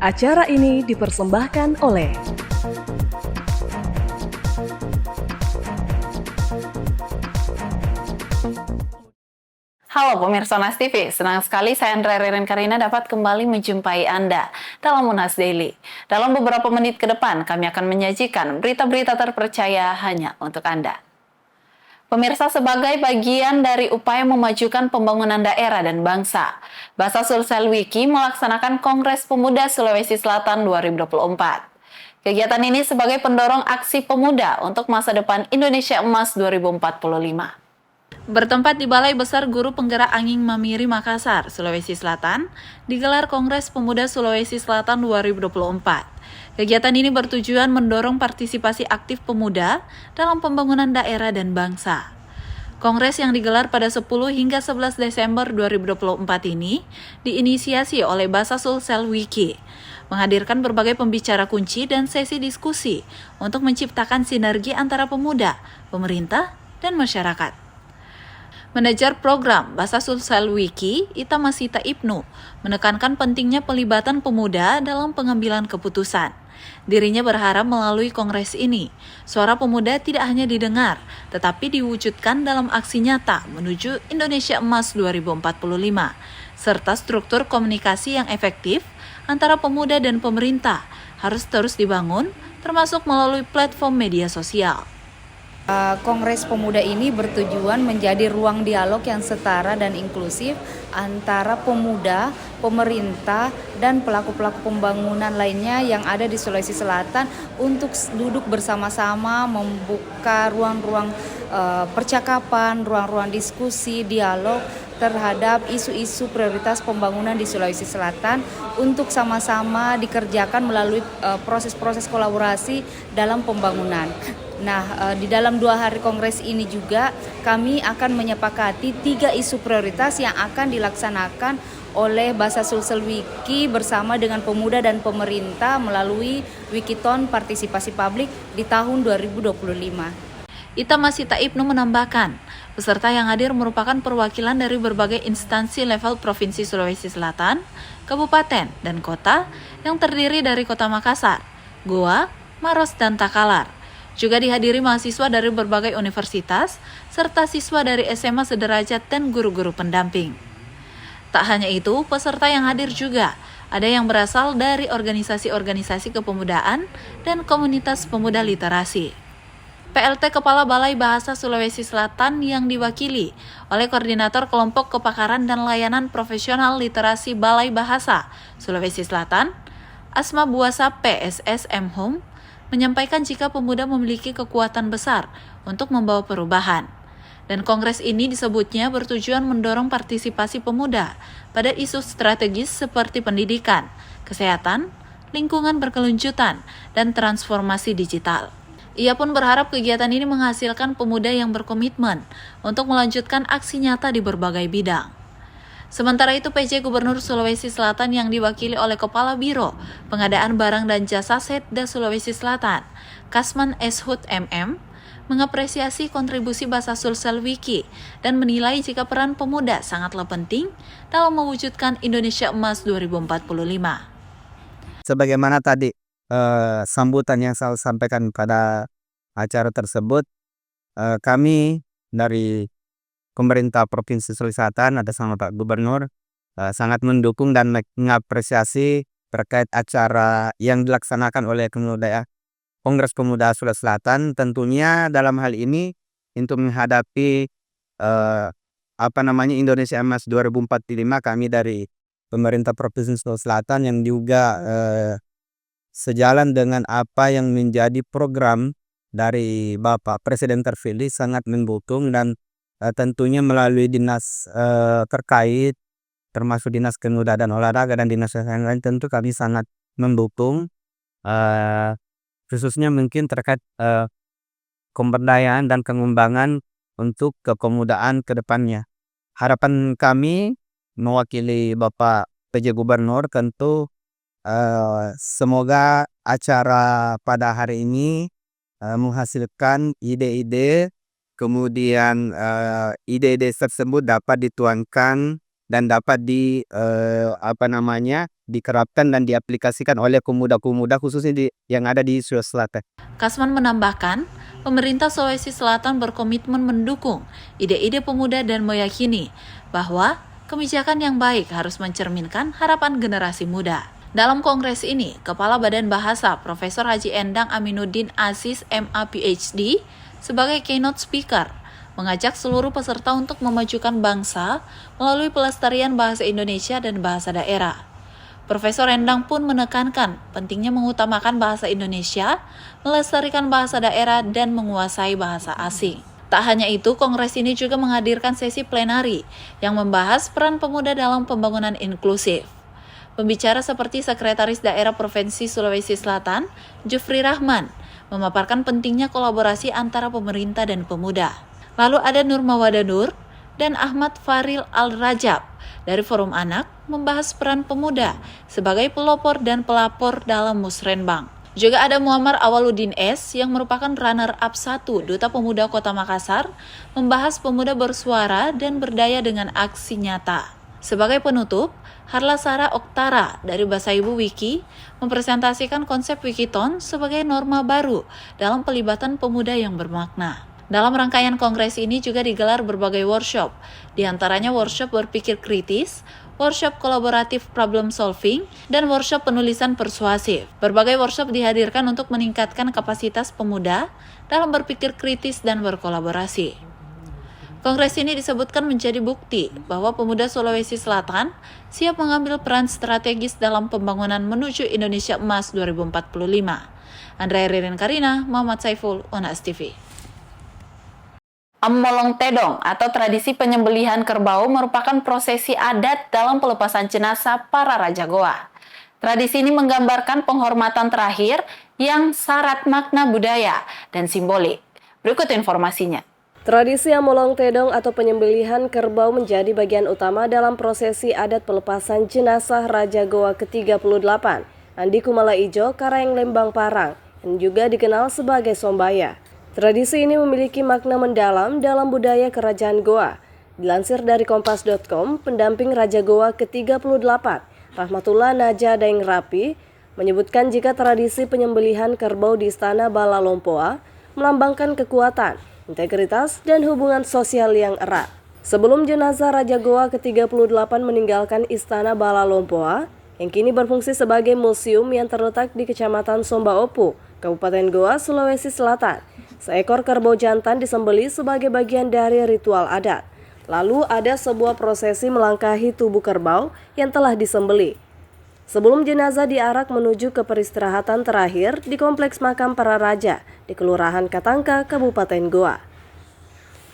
Acara ini dipersembahkan oleh Halo pemirsa Monas TV, senang sekali saya Andrea Ririn Karina dapat kembali menjumpai Anda dalam Monas Daily. Dalam beberapa menit ke depan, kami akan menyajikan berita-berita terpercaya hanya untuk Anda. Pemirsa, sebagai bagian dari upaya memajukan pembangunan daerah dan bangsa, Basa Sulsel Wiki melaksanakan Kongres Pemuda Sulawesi Selatan 2024. Kegiatan ini sebagai pendorong aksi pemuda untuk masa depan Indonesia Emas 2045. Bertempat di Balai Besar Guru Penggerak Angin Mamiri Makassar, Sulawesi Selatan, digelar Kongres Pemuda Sulawesi Selatan 2024. Kegiatan ini bertujuan mendorong partisipasi aktif pemuda dalam pembangunan daerah dan bangsa. Kongres yang digelar pada 10 hingga 11 Desember 2024 ini diinisiasi oleh Basa Sulsel Wiki, menghadirkan berbagai pembicara kunci dan sesi diskusi untuk menciptakan sinergi antara pemuda, pemerintah, dan masyarakat. Manajer program Basa Sulsel Wiki, Ita Masita Ibnu, menekankan pentingnya pelibatan pemuda dalam pengambilan keputusan. Dirinya berharap melalui kongres ini, suara pemuda tidak hanya didengar, tetapi diwujudkan dalam aksi nyata menuju Indonesia Emas 2045, serta struktur komunikasi yang efektif antara pemuda dan pemerintah harus terus dibangun, termasuk melalui platform media sosial. Kongres Pemuda ini bertujuan menjadi ruang dialog yang setara dan inklusif antara pemuda, pemerintah, dan pelaku-pelaku pembangunan lainnya yang ada di Sulawesi Selatan untuk duduk bersama-sama membuka ruang-ruang percakapan, ruang-ruang diskusi, dialog terhadap isu-isu prioritas pembangunan di Sulawesi Selatan untuk sama-sama dikerjakan melalui proses-proses kolaborasi dalam pembangunan. Nah, di dalam 2 hari kongres ini juga kami akan menyepakati 3 isu prioritas yang akan dilaksanakan oleh Basa Sulsel Wiki bersama dengan pemuda dan pemerintah melalui Wikiton Partisipasi Publik di tahun 2025. Ita Masita Ibnu menambahkan, peserta yang hadir merupakan perwakilan dari berbagai instansi level Provinsi Sulawesi Selatan, Kabupaten, dan Kota yang terdiri dari Kota Makassar, Goa, Maros, dan Takalar. Juga dihadiri mahasiswa dari berbagai universitas, serta siswa dari SMA sederajat dan guru-guru pendamping. Tak hanya itu, peserta yang hadir juga ada yang berasal dari organisasi-organisasi kepemudaan dan komunitas pemuda literasi. PLT Kepala Balai Bahasa Sulawesi Selatan yang diwakili oleh Koordinator Kelompok Kepakaran dan Layanan Profesional Literasi Balai Bahasa Sulawesi Selatan, Asma Buasa PSS M. menyampaikan jika pemuda memiliki kekuatan besar untuk membawa perubahan. Dan kongres ini disebutnya bertujuan mendorong partisipasi pemuda pada isu strategis seperti pendidikan, kesehatan, lingkungan berkelanjutan, dan transformasi digital. Ia pun berharap kegiatan ini menghasilkan pemuda yang berkomitmen untuk melanjutkan aksi nyata di berbagai bidang. Sementara itu, PJ Gubernur Sulawesi Selatan yang diwakili oleh Kepala Biro Pengadaan Barang dan Jasa Setda Sulawesi Selatan, Kasman Eshut MM, mengapresiasi kontribusi Basa Sulsel Wiki dan menilai jika peran pemuda sangatlah penting dalam mewujudkan Indonesia Emas 2045. Sebagaimana tadi sambutan yang saya sampaikan pada acara tersebut, kami dari pemerintah Provinsi Sulawesi Selatan ada sama Pak Gubernur sangat mendukung dan mengapresiasi terkait acara yang dilaksanakan oleh Kongres Pemuda Sulawesi Selatan. Tentunya dalam hal ini untuk menghadapi Indonesia Emas 2045, kami dari pemerintah Provinsi Sulawesi Selatan yang juga sejalan dengan apa yang menjadi program dari Bapak Presiden terpilih sangat mendukung, dan tentunya melalui dinas terkait termasuk Dinas Pemuda dan Olahraga dan dinas yang lain tentu kami sangat mendukung, khususnya mungkin terkait pemberdayaan dan pengembangan untuk kepemudaan ke depannya. Harapan kami mewakili Bapak PJ Gubernur tentu semoga acara pada hari ini menghasilkan ide-ide, kemudian ide-ide tersebut dapat dituangkan dan dapat dikerapkan dan diaplikasikan oleh pemuda-pemuda khususnya yang ada di Sulawesi Selatan. Kasman menambahkan, pemerintah Sulawesi Selatan berkomitmen mendukung ide-ide pemuda dan meyakini bahwa kebijakan yang baik harus mencerminkan harapan generasi muda. Dalam kongres ini, Kepala Badan Bahasa Profesor Haji Endang Aminuddin Aziz MA PhD sebagai keynote speaker mengajak seluruh peserta untuk memajukan bangsa melalui pelestarian bahasa Indonesia dan bahasa daerah. Profesor Endang pun menekankan pentingnya mengutamakan bahasa Indonesia, melestarikan bahasa daerah, dan menguasai bahasa asing. Tak hanya itu, kongres ini juga menghadirkan sesi plenari yang membahas peran pemuda dalam pembangunan inklusif. Pembicara seperti Sekretaris Daerah Provinsi Sulawesi Selatan, Jufri Rahman, memaparkan pentingnya kolaborasi antara pemerintah dan pemuda. Lalu ada Nur Mawada Nur dan Ahmad Faril Al-Rajab dari Forum Anak membahas peran pemuda sebagai pelopor dan pelapor dalam Musrenbang. Juga ada Muammar Awaludin S yang merupakan runner-up 1 Duta Pemuda Kota Makassar membahas pemuda bersuara dan berdaya dengan aksi nyata. Sebagai penutup, Harla Sara Oktara dari Bahasa Ibu Wiki mempresentasikan konsep Wikiton sebagai norma baru dalam pelibatan pemuda yang bermakna. Dalam rangkaian kongres ini juga digelar berbagai workshop, di antaranya workshop berpikir kritis, workshop kolaboratif problem solving, dan workshop penulisan persuasif. Berbagai workshop dihadirkan untuk meningkatkan kapasitas pemuda dalam berpikir kritis dan berkolaborasi. Kongres ini disebutkan menjadi bukti bahwa pemuda Sulawesi Selatan siap mengambil peran strategis dalam pembangunan menuju Indonesia Emas 2045. Andrea Ririn Karina, Muhammad Saiful, Unas TV. Molong Tedong atau tradisi penyembelihan kerbau merupakan prosesi adat dalam pelepasan jenazah para Raja Goa. Tradisi ini menggambarkan penghormatan terakhir yang syarat makna budaya dan simbolik. Berikut informasinya. Tradisi Amolong Tedong atau penyembelihan kerbau menjadi bagian utama dalam prosesi adat pelepasan jenazah Raja Goa ke-38, Andi Kumala Ijo, Karang Lembang Parang, yang juga dikenal sebagai Sombaya. Tradisi ini memiliki makna mendalam dalam budaya Kerajaan Goa. Dilansir dari Kompas.com, pendamping Raja Goa ke-38, Rahmatullah Naja Daeng Rapi, menyebutkan jika tradisi penyembelihan kerbau di Istana Bala Lompoa melambangkan kekuatan, integritas, dan hubungan sosial yang erat. Sebelum jenazah Raja Goa ke-38 meninggalkan Istana Bala Lompoa, yang kini berfungsi sebagai museum yang terletak di Kecamatan Sombaopu, Kabupaten Goa, Sulawesi Selatan, seekor kerbau jantan disembelih sebagai bagian dari ritual adat. Lalu ada sebuah prosesi melangkahi tubuh kerbau yang telah disembelih. Sebelum jenazah diarak menuju ke peristirahatan terakhir di Kompleks Makam Para Raja di Kelurahan Katangka, Kabupaten Goa.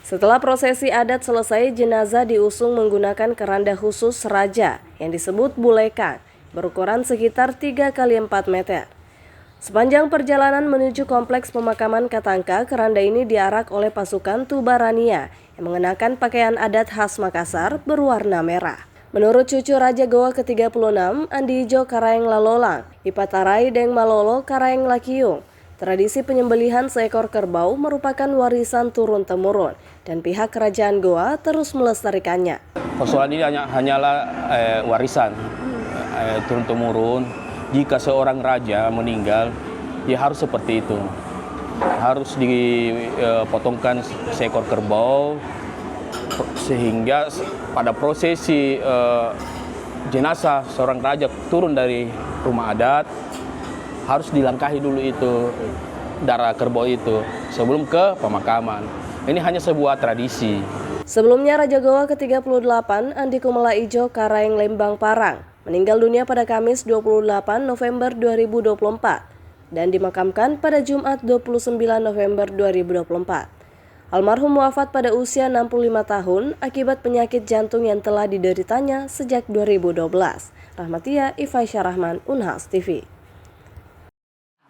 Setelah prosesi adat selesai, jenazah diusung menggunakan keranda khusus raja yang disebut bulekan, berukuran sekitar 3 x 4 meter. Sepanjang perjalanan menuju Kompleks Pemakaman Katangka, keranda ini diarak oleh pasukan Tubarania yang mengenakan pakaian adat khas Makassar berwarna merah. Menurut cucu Raja Goa ke-36, Andi Ijo Karaeng Lalolang, Ipatarai Deng Malolo Karaeng Lakiung, tradisi penyembelihan seekor kerbau merupakan warisan turun-temurun dan pihak Kerajaan Goa terus melestarikannya. Persoalan ini hanyalah warisan turun-temurun. Jika seorang raja meninggal, ya harus seperti itu. Harus dipotongkan seekor kerbau, sehingga pada prosesi jenazah seorang raja turun dari rumah adat, harus dilangkahi dulu itu darah kerbau itu sebelum ke pemakaman. Ini hanya sebuah tradisi. Sebelumnya Raja Goa ke-38, Andi Kumala Ijo Karaeng Lembang Parang, meninggal dunia pada Kamis 28 November 2024 dan dimakamkan pada Jumat 29 November 2024. Almarhum wafat pada usia 65 tahun akibat penyakit jantung yang telah dideritanya sejak 2012. Rahmatia Ifaisyah Rahman, Unhas TV.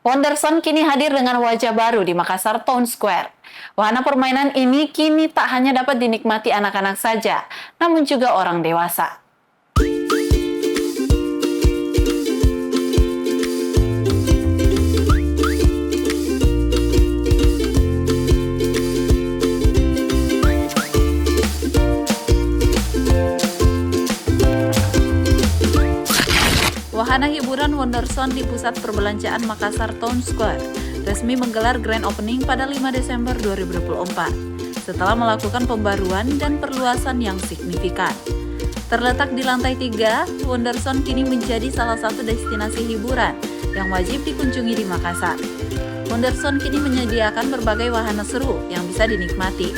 Wonderson kini hadir dengan wajah baru di Makassar Town Square. Wahana permainan ini kini tak hanya dapat dinikmati anak-anak saja, namun juga orang dewasa. Wonderson di Pusat Perbelanjaan Makassar Town Square resmi menggelar grand opening pada 5 Desember 2024 setelah melakukan pembaruan dan perluasan yang signifikan. Terletak di lantai 3, Wonderson kini menjadi salah satu destinasi hiburan yang wajib dikunjungi di Makassar. Wonderson kini menyediakan berbagai wahana seru yang bisa dinikmati.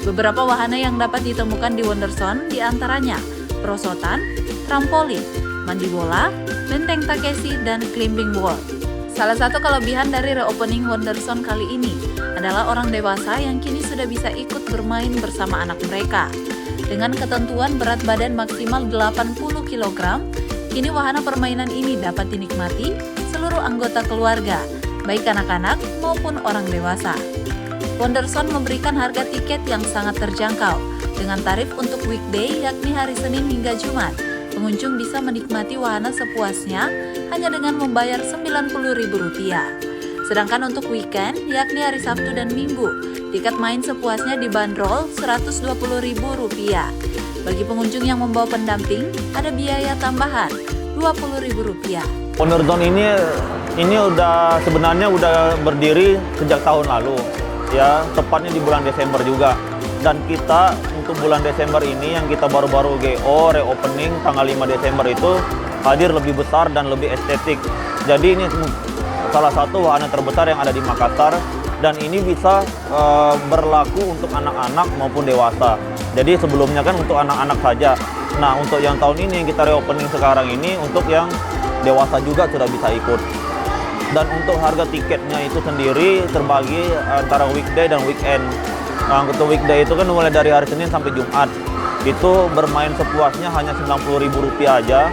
Beberapa wahana yang dapat ditemukan di Wonderson diantaranya perosotan, trampolin, mandi bola, benteng Takeshi, dan climbing wall. Salah satu kelebihan dari reopening Wonderson kali ini adalah orang dewasa yang kini sudah bisa ikut bermain bersama anak mereka. Dengan ketentuan berat badan maksimal 80 kg, kini wahana permainan ini dapat dinikmati seluruh anggota keluarga, baik anak-anak maupun orang dewasa. Wonderson memberikan harga tiket yang sangat terjangkau, dengan tarif untuk weekday yakni hari Senin hingga Jumat. Pengunjung bisa menikmati wahana sepuasnya hanya dengan membayar Rp90.000. Sedangkan untuk weekend, yakni hari Sabtu dan Minggu, tiket main sepuasnya dibanderol Rp120.000. Bagi pengunjung yang membawa pendamping, ada biaya tambahan Rp20.000. Wonderson ini sebenarnya udah berdiri sejak tahun lalu, ya tepatnya di bulan Desember juga. Dan kita untuk bulan Desember ini yang kita baru-baru GO reopening tanggal 5 Desember itu hadir lebih besar dan lebih estetik. Jadi ini salah satu wahana terbesar yang ada di Makassar dan ini bisa berlaku untuk anak-anak maupun dewasa. Jadi sebelumnya kan untuk anak-anak saja. Nah untuk yang tahun ini yang kita reopening sekarang ini untuk yang dewasa juga sudah bisa ikut. Dan untuk harga tiketnya itu sendiri terbagi antara weekday dan weekend. Nah, untuk weekday itu kan mulai dari hari Senin sampai Jumat. Itu bermain sepuasnya hanya Rp90.000 aja.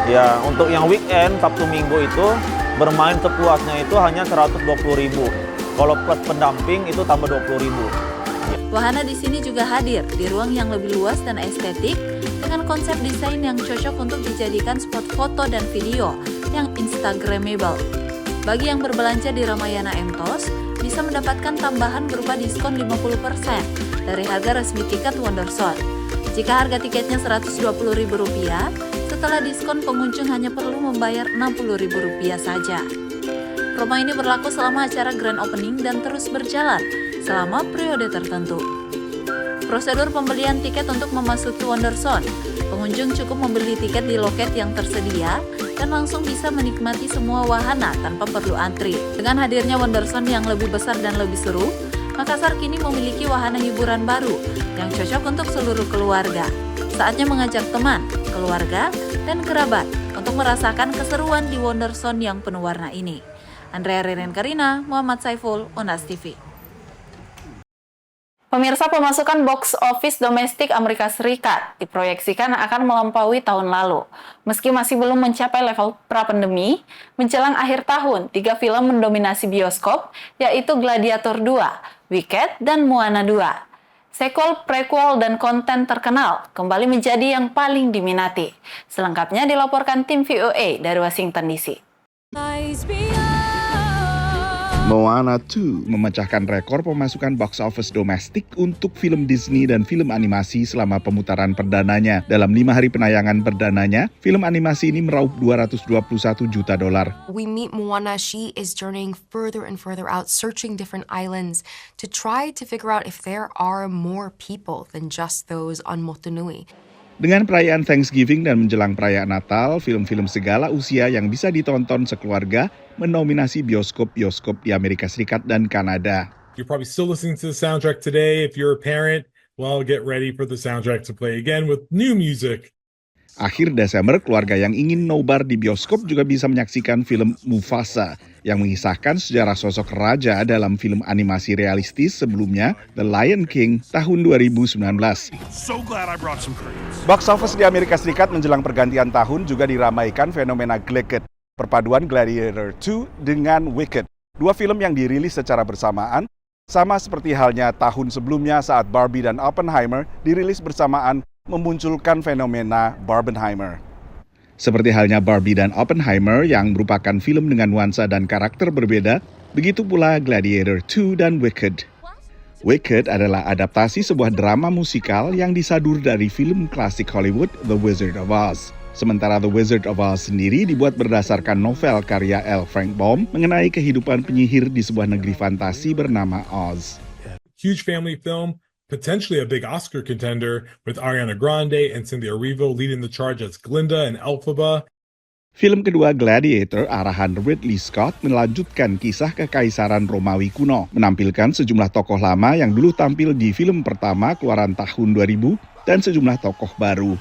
Ya, untuk yang weekend Sabtu Minggu itu bermain sepuasnya itu hanya Rp120.000. Kalau plus pendamping itu tambah Rp20.000. Wahana di sini juga hadir di ruang yang lebih luas dan estetik dengan konsep desain yang cocok untuk dijadikan spot foto dan video yang instagramable. Bagi yang berbelanja di Ramayana Mtos, bisa mendapatkan tambahan berupa diskon 50% dari harga resmi tiket Wonderson. Jika harga tiketnya Rp120.000, setelah diskon pengunjung hanya perlu membayar Rp60.000 saja. Promo ini berlaku selama acara grand opening dan terus berjalan selama periode tertentu. Prosedur pembelian tiket untuk memasuki Wonderson, pengunjung cukup membeli tiket di loket yang tersedia dan langsung bisa menikmati semua wahana tanpa perlu antri. Dengan hadirnya Wonderson yang lebih besar dan lebih seru, Makassar kini memiliki wahana hiburan baru yang cocok untuk seluruh keluarga. Saatnya mengajak teman, keluarga, dan kerabat untuk merasakan keseruan di Wonderson yang penuh warna ini. Andrea Ririn Karina, Muhammad Saiful, Unas TV. Pemirsa, pemasukan box office domestik Amerika Serikat diproyeksikan akan melampaui tahun lalu. Meski masih belum mencapai level pra-pandemi, menjelang akhir tahun, 3 film mendominasi bioskop, yaitu Gladiator 2, Wicked, dan Moana 2. Sequel, prequel, dan konten terkenal kembali menjadi yang paling diminati. Selengkapnya dilaporkan tim VOA dari Washington DC. Moana 2 memecahkan rekor pemasukan box office domestik untuk film Disney dan film animasi selama pemutaran perdananya. Dalam 5 hari penayangan perdananya, film animasi ini meraup $221 juta. We meet Moana. She is journeying further and further out, searching different islands to try to figure out if there are more people than just those on Motunui. Dengan perayaan Thanksgiving dan menjelang perayaan Natal, film-film segala usia yang bisa ditonton sekeluarga mendominasi bioskop-bioskop di Amerika Serikat dan Kanada. You're probably still listening to the soundtrack today. If you're a parent, well, get ready for the soundtrack to play again with new music. Akhir Desember, keluarga yang ingin nobar di bioskop juga bisa menyaksikan film Mufasa yang mengisahkan sejarah sosok raja dalam film animasi realistis sebelumnya, The Lion King, tahun 2019. Box office di Amerika Serikat menjelang pergantian tahun juga diramaikan fenomena Gladiator, perpaduan Gladiator 2 dengan Wicked. Dua film yang dirilis secara bersamaan, sama seperti halnya tahun sebelumnya saat Barbie dan Oppenheimer dirilis bersamaan, memunculkan fenomena Barbenheimer. Seperti halnya Barbie dan Oppenheimer yang merupakan film dengan nuansa dan karakter berbeda, begitu pula Gladiator 2 dan Wicked. Wicked adalah adaptasi sebuah drama musikal yang disadur dari film klasik Hollywood The Wizard of Oz. Sementara The Wizard of Oz sendiri dibuat berdasarkan novel karya L. Frank Baum mengenai kehidupan penyihir di sebuah negeri fantasi bernama Oz. Huge family film, potentially a big Oscar contender with Ariana Grande and Cynthia Erivo leading the charge as Glinda and Elphaba. Film kedua Gladiator arahan Ridley Scott melanjutkan kisah kekaisaran Romawi kuno, menampilkan sejumlah tokoh lama yang dulu tampil di film pertama keluaran tahun 2000 dan sejumlah tokoh baru.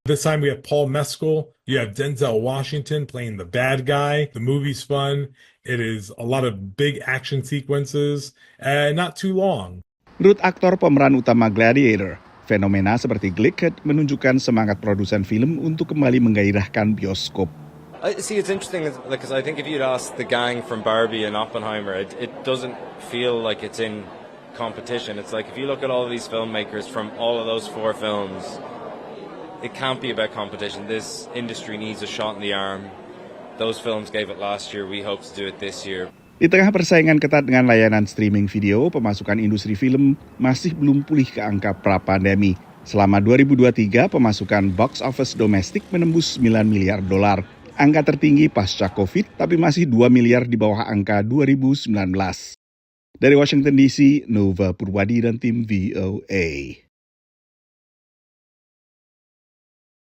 This time we have Paul Mescal, you have Denzel Washington playing the bad guy. The movie's fun. It is a lot of big action sequences and not too long. Menurut aktor pemeran utama Gladiator, fenomena seperti Glickhead menunjukkan semangat produsen film untuk kembali menggairahkan bioskop. See, it's interesting because I think if you'd asked the gang from Barbie and Oppenheimer, it doesn't feel like it's in competition. It's like if you look at all of these filmmakers from all of those 4 films, it can't be about competition. This industry needs a shot in the arm. Those films gave it last year. We hope to do it this year. Di tengah persaingan ketat dengan layanan streaming video, pemasukan industri film masih belum pulih ke angka pra-pandemi. Selama 2023, pemasukan box office domestik menembus $9 miliar. Angka tertinggi pasca COVID, tapi masih 2 miliar di bawah angka 2019. Dari Washington DC, Nova Purwadi dan tim VOA.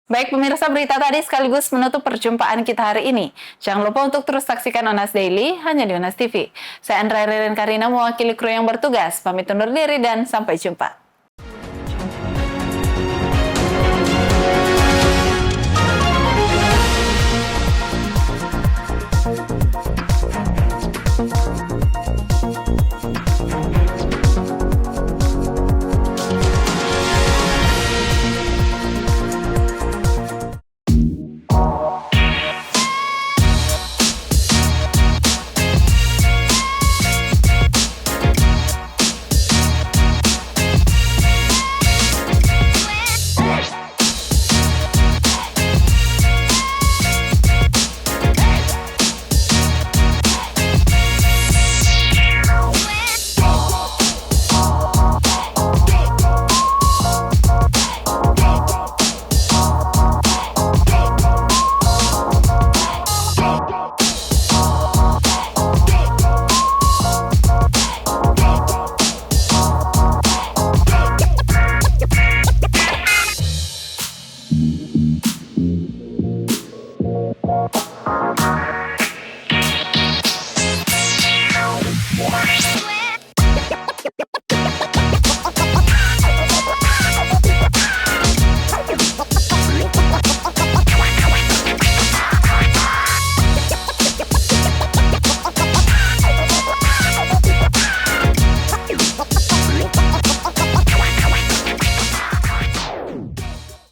Baik pemirsa, berita tadi sekaligus menutup perjumpaan kita hari ini. Jangan lupa untuk terus saksikan Onas Daily hanya di Onas TV. Saya Andrea Ririn Karina mewakili kru yang bertugas. Pamit undur diri dan sampai jumpa.